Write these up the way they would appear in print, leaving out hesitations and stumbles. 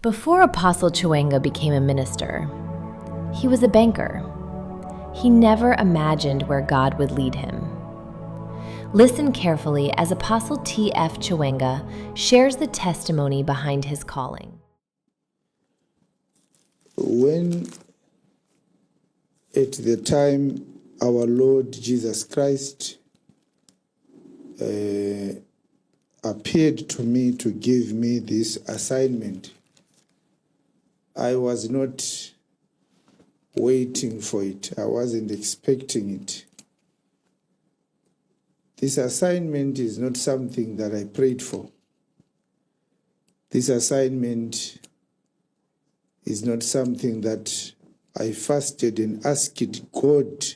Before Apostle Chiwenga became a minister, he was a banker. He never imagined where God would lead him. Listen carefully as Apostle T.F. Chiwenga shares the testimony behind his calling. When at the time our Lord Jesus Christ appeared to me to give me this assignment, I was not waiting for it. I wasn't expecting it. This assignment is not something that I prayed for. This assignment is not something that I fasted and asked God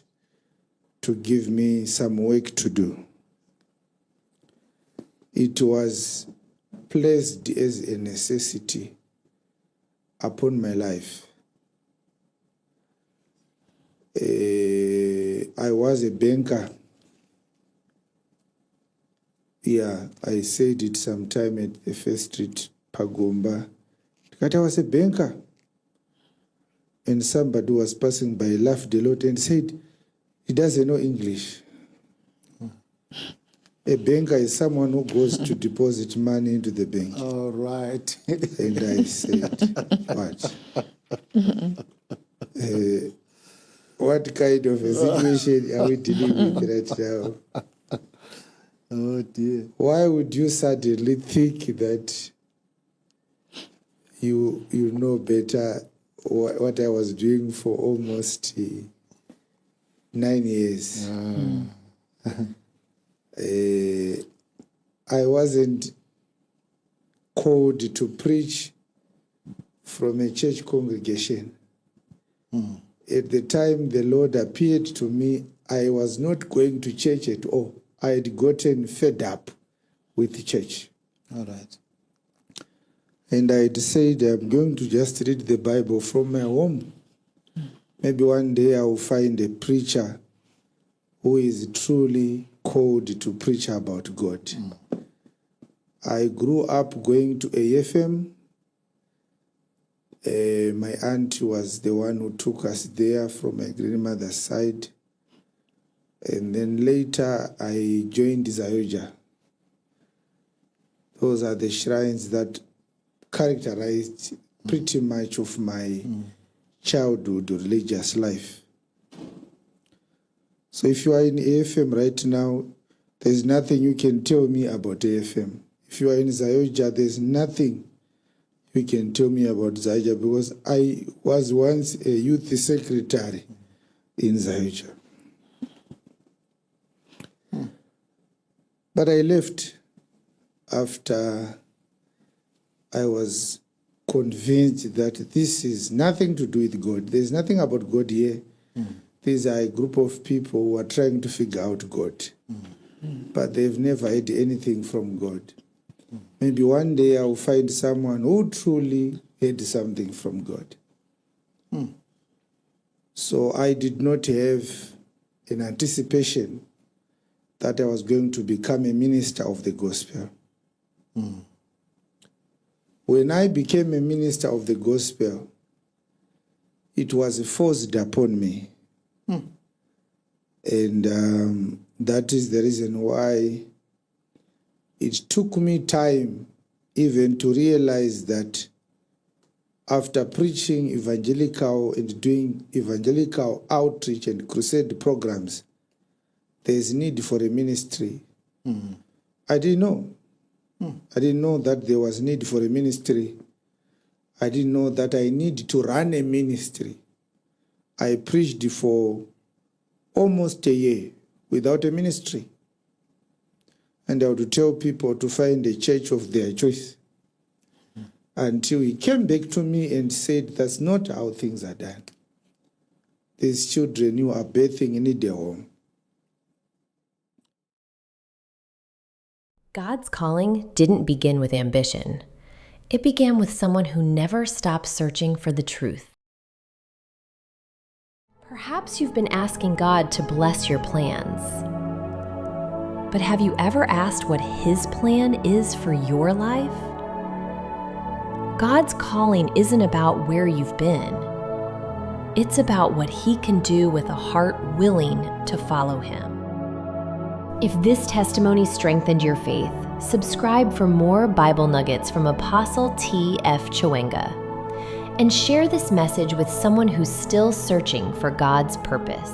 to give me some work to do. It was placed as a necessity upon my life. I was a banker. Yeah, I said it sometime at the First Street, Pagomba. That I was a banker. And somebody was passing by, laughed a lot and said, he doesn't know English. A banker is someone who goes to deposit money into the bank. All right. And I said, what kind of a situation are we dealing with right now? Oh dear. Why would you suddenly think that you know better what I was doing for almost 9 years? I wasn't called to preach from a church congregation. At the time the Lord appeared to me, I was not going to church at all. I had gotten fed up with church. All right. And I had said, I'm going to just read the Bible from my home. Maybe one day I will find a preacher who is truly called to preach about God. I grew up going to AFM. My aunt was the one who took us there from my grandmother's side. And then later I joined Zayoja. Those are the shrines that characterized pretty much of my childhood religious life. So if you are in AFM right now, there's nothing you can tell me about AFM. If you are in Zayoja, there's nothing you can tell me about Zayoja because I was once a youth secretary in Zayoja. But I left after I was convinced that this is nothing to do with God. There's nothing about God here. These are a group of people who are trying to figure out God. But they've never had anything from God. Maybe one day I'll find someone who truly had something from God. So I did not have an anticipation that I was going to become a minister of the gospel. When I became a minister of the gospel, it was forced upon me. And that is the reason why it took me time even to realize that after preaching evangelical and doing evangelical outreach and crusade programs, there is need for a ministry. I didn't know. I didn't know that there was need for a ministry. I didn't know that I need to run a ministry. I preached for almost a year without a ministry. And I would tell people to find a church of their choice. Until he came back to me and said, that's not how things are done. These children who are bathing need a home. God's calling didn't begin with ambition. It began with someone who never stopped searching for the truth. Perhaps you've been asking God to bless your plans. But have you ever asked what His plan is for your life? God's calling isn't about where you've been. It's about what He can do with a heart willing to follow Him. If this testimony strengthened your faith, subscribe for more Bible nuggets from Apostle T.F. Chiwenga, and share this message with someone who's still searching for God's purpose.